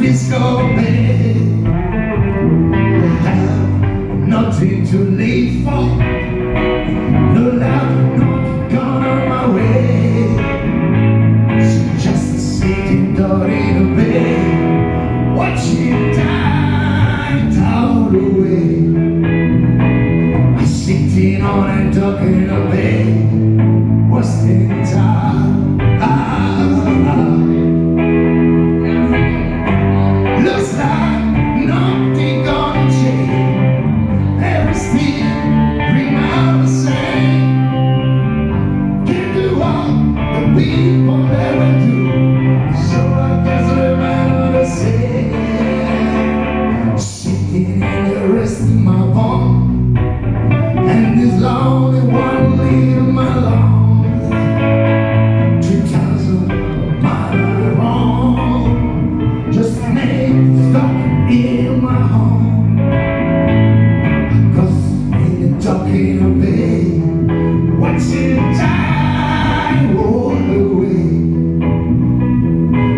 disco bed. I have nothing to live for. No love, not gone on my way. So just sitting down in a bed, watching time out away. I'm sitting on a dock in a bed, wasting time. Looks like nothing gonna change. Everything remains the same. Can't do what the people never do, so I guess I'm the same. Sitting in the rest of my bone, and this lonely one leaving my lungs. 2,000 miles wrong, just made stuck in my home. Cause in the dark in a bed, watching time roll away.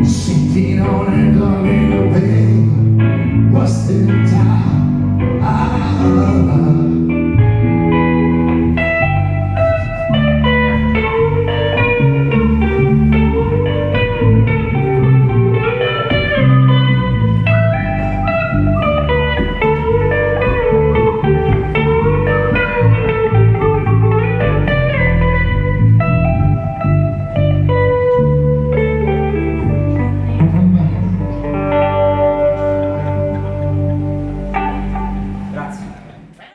Sitting on a dog